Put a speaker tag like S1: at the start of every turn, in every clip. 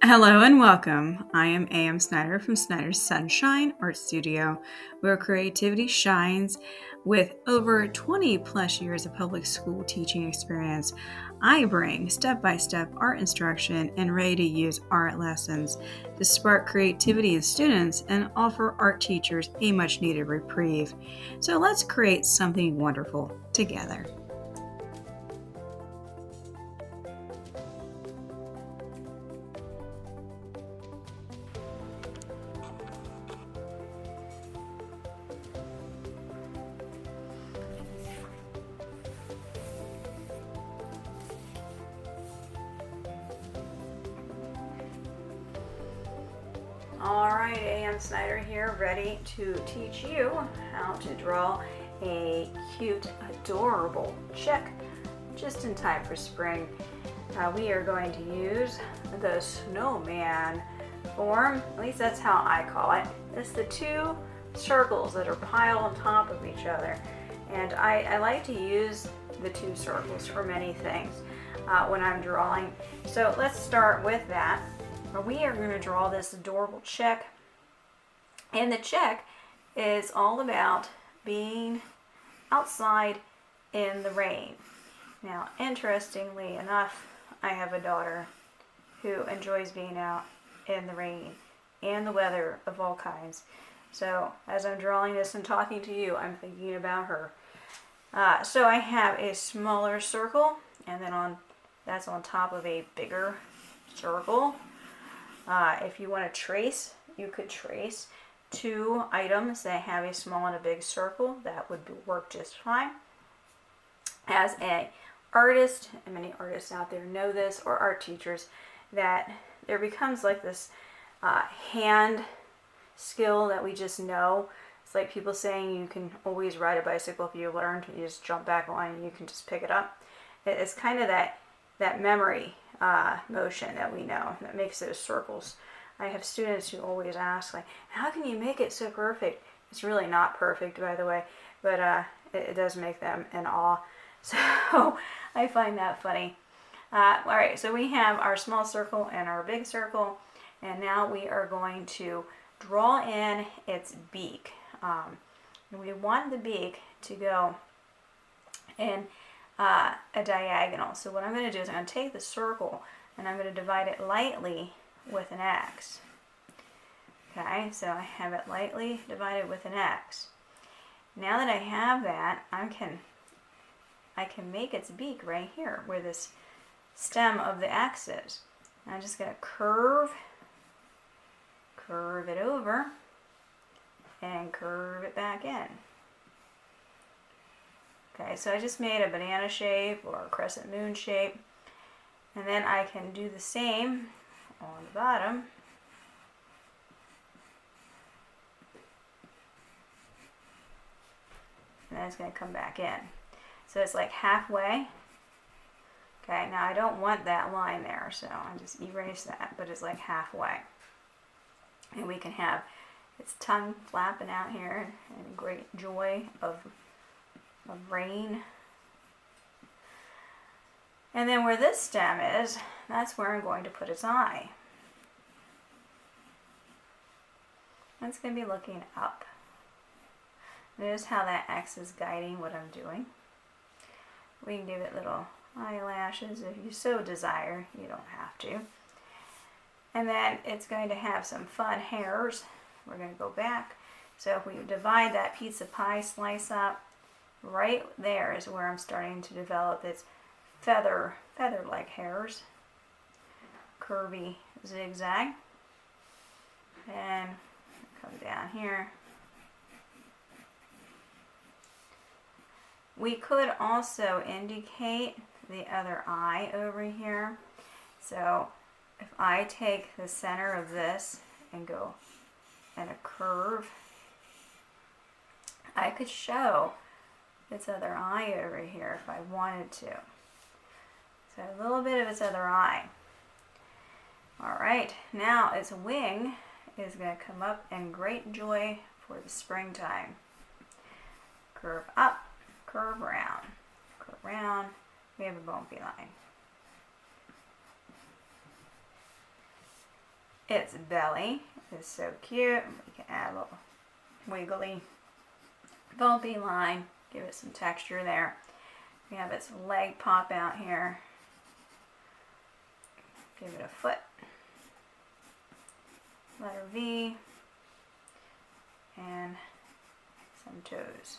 S1: Hello and welcome. I am Snyder from Snyder's Sunshine Art Studio, where creativity shines. With over 20 plus years of public school teaching experience, I bring step-by-step art instruction and ready-to-use art lessons to spark creativity in students and offer art teachers a much-needed reprieve. So let's create something wonderful together. Alright, A.M. Snyder here, ready to teach you how to draw a cute, adorable chick just in time for spring. We are going to use the snowman form, at least that's how I call it. It's the two circles that are piled on top of each other. And I like to use the two circles for many things when I'm drawing. So let's start with that. We are going to draw this adorable chick, and the chick is all about being outside in the rain. Now, interestingly enough, I have a daughter who enjoys being out in the rain and the weather of all kinds. So as I'm drawing this and talking to you, I'm thinking about her. So I have a smaller circle, and then that's on top of a bigger circle. If you want to trace, you could trace two items that have a small and a big circle. That would work just fine. As an artist, and many artists out there know this, or art teachers, that there becomes like this hand skill that we just know. It's like people saying you can always ride a bicycle if you learned. You just jump back on and you can just pick it up. It's kind of that memory motion that we know that makes those circles. I have students who always ask, like, how can you make it so perfect? It's really not perfect, by the way, but it does make them in awe. So I find that funny. Alright, so we have our small circle and our big circle, and now we are going to draw in its beak. We want the beak to go in a diagonal. So what I'm going to do is I'm going to take the circle and I'm going to divide it lightly with an X. Okay, so I have it lightly divided with an X. Now that I have that, I can make its beak right here where this stem of the X is. I'm just going to curve it over and curve it back in. Okay, so I just made a banana shape or a crescent moon shape, and then I can do the same on the bottom. And then it's going to come back in. So it's like halfway. Okay, now I don't want that line there, so I just erase that, but it's like halfway. And we can have its tongue flapping out here and great joy of rain. And then where this stem is, that's where I'm going to put its eye. It's going to be looking up. Notice how that X is guiding what I'm doing. We can give it little eyelashes if you so desire. You don't have to. And then it's going to have some fun hairs. We're going to go back. So if we divide that pizza pie slice up, right there is where I'm starting to develop its feather-like hairs. Curvy zigzag. And come down here. We could also indicate the other eye over here. So if I take the center of this and go in a curve, I could show its other eye over here if I wanted to. So a little bit of its other eye. Alright, now its wing is going to come up in great joy for the springtime. Curve up, curve round, we have a bumpy line. Its belly is so cute. We can add a little wiggly, bumpy line, give it some texture there. We have its leg pop out here. Give it a foot. Letter V. And some toes.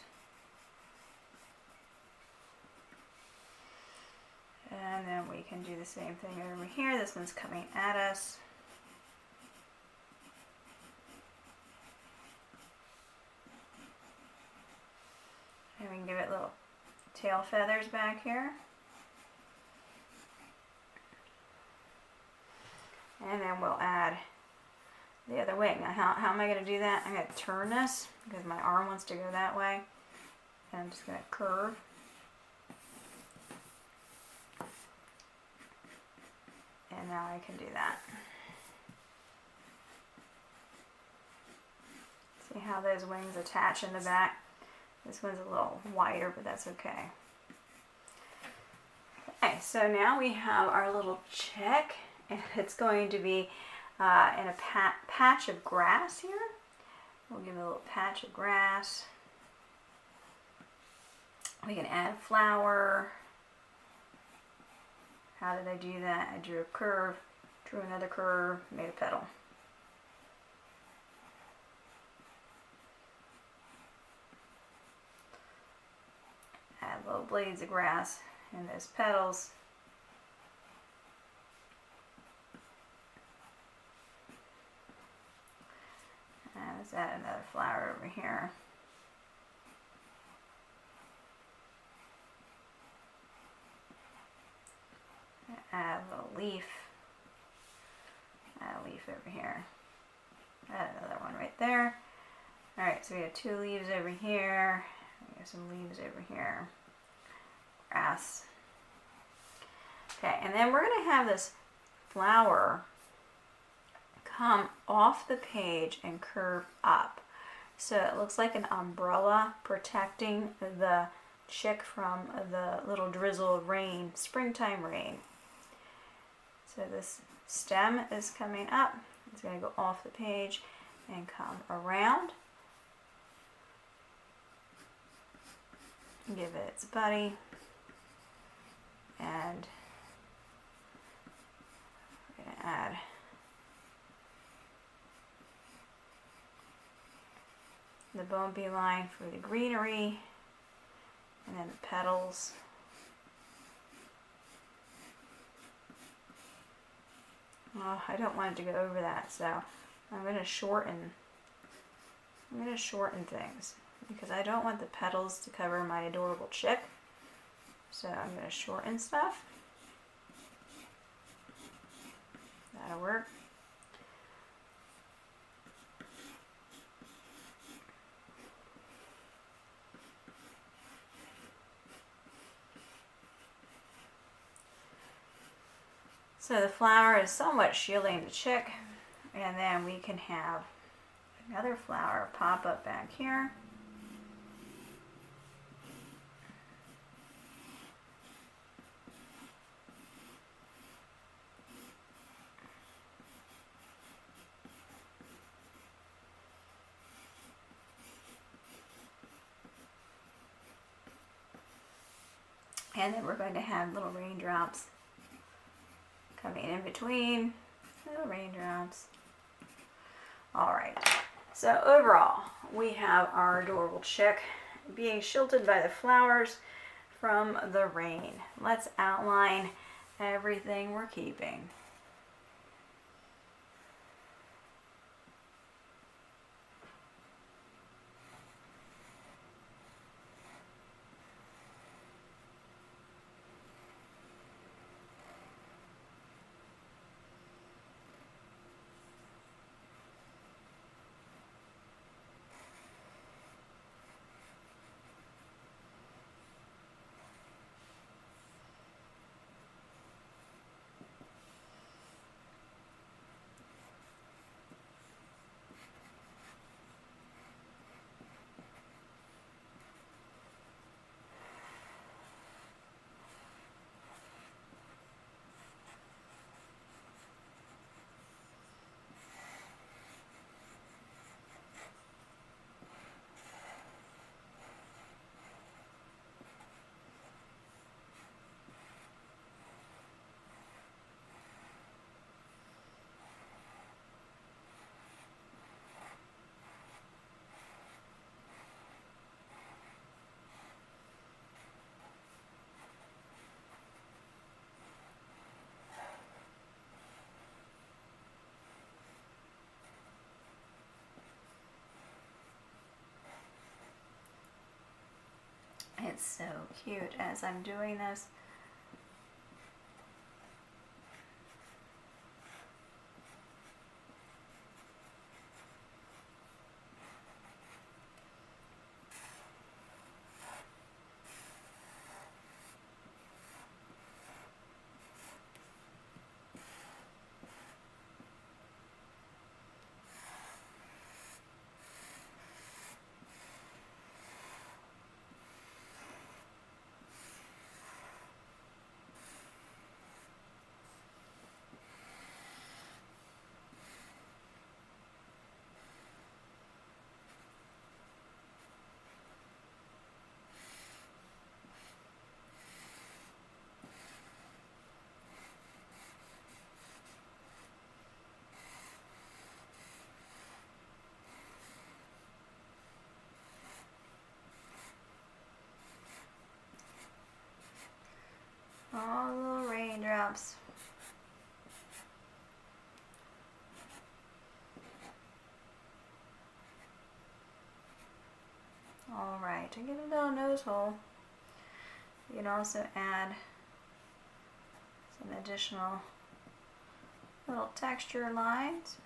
S1: And then we can do the same thing over here. This one's coming at us. And we can give it little tail feathers back here. And then we'll add the other wing. Now how am I going to do that? I'm going to turn this because my arm wants to go that way. And I'm just going to curve. And now I can do that. See how those wings attach in the back? This one's a little wider, but that's okay. Okay, so now we have our little chick, and it's going to be in a patch of grass here. We'll give it a little patch of grass. We can add flower. How did I do that? I drew a curve, drew another curve, made a petal. Add little blades of grass in those petals. And let's add another flower over here. Add a little leaf. Add a leaf over here. Add another one right there. Alright, so we have two leaves over here. We have some leaves over here. Grass. Okay, and then we're going to have this flower come off the page and curve up. So it looks like an umbrella protecting the chick from the little drizzle of rain, springtime rain. So this stem is coming up. It's going to go off the page and come around. Give it its body. And we're going to add the bumpy line for the greenery. And then the petals. Oh, I don't want it to go over that, so I'm going to shorten things because I don't want the petals to cover my adorable chick. So I'm going to shorten stuff. That'll work. So the flower is somewhat shielding the chick, and then we can have another flower pop up back here. And then we're going to have little raindrops coming in between, little raindrops. Alright, so overall, we have our adorable chick being shielded by the flowers from the rain. Let's outline everything we're keeping. It's so cute as I'm doing this. All little raindrops. Alright, to get a little nose hole, you can also add some additional little texture lines.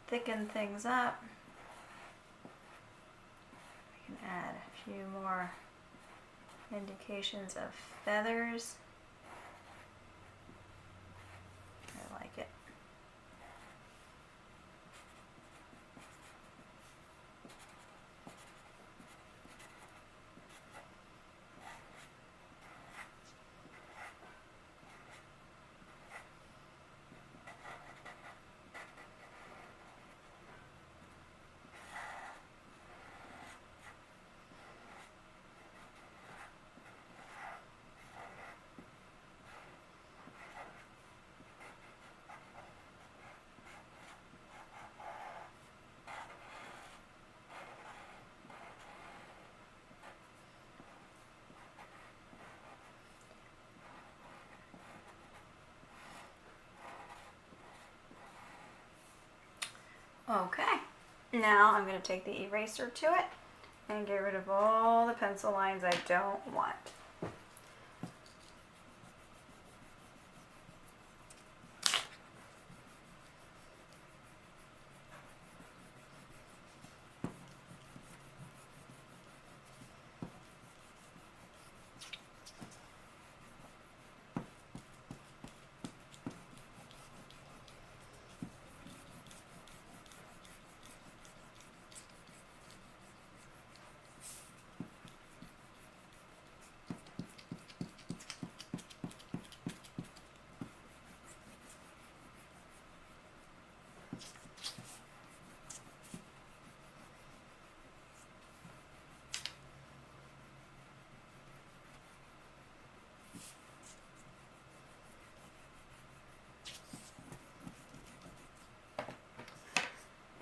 S1: Thicken things up. We can add a few more indications of feathers. I like it. Okay, now I'm going to take the eraser to it and get rid of all the pencil lines I don't want.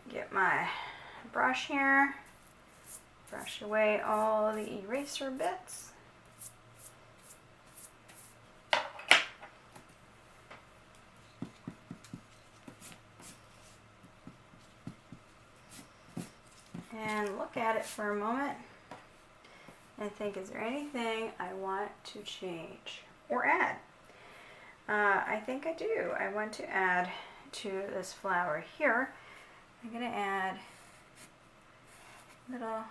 S1: Get my brush here, brush away all the eraser bits. And look at it for a moment and think, is there anything I want to change or add? I think I do. I want to add to this flower here. I'm going to add little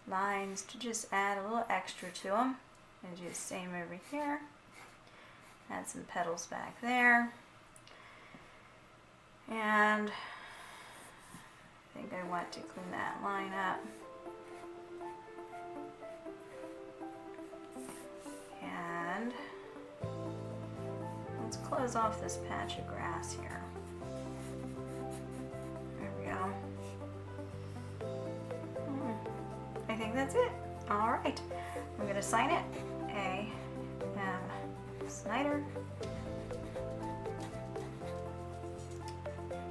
S1: lines to just add a little extra to them. And do the same over here. Add some petals back there. And I think I want to clean that line up. And let's close off this patch of grass here. There we go. I think that's it. All right, I'm going to sign it A.M. Snyder.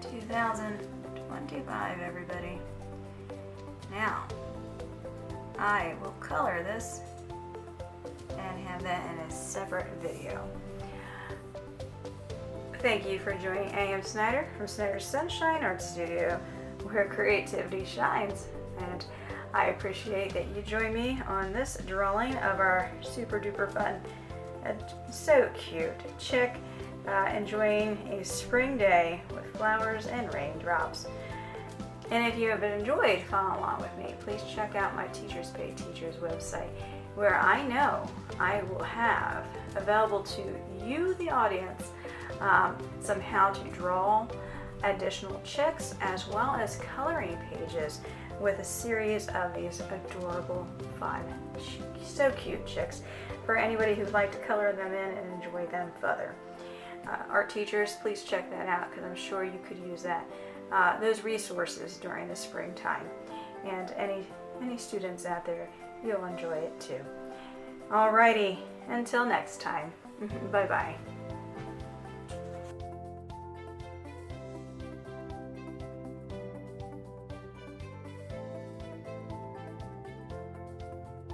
S1: 2025, everybody. Now, I will color this and have that in a separate video. Thank you for joining A.M. Snyder from Snyder's Sunshine Art Studio, where creativity shines. And I appreciate that you join me on this drawing of our super duper fun, so cute chick enjoying a spring day with flowers and raindrops. And if you have enjoyed following along with me, please check out my Teachers Pay Teachers website, where I know I will have available to you, the audience, some how to draw additional chicks, as well as coloring pages with a series of these adorable, fun, so cute chicks for anybody who'd like to color them in and enjoy them further. Art teachers, please check that out, because I'm sure you could use that those resources during the springtime. And any students out there, you'll enjoy it too. Alrighty, until next time. Bye-bye.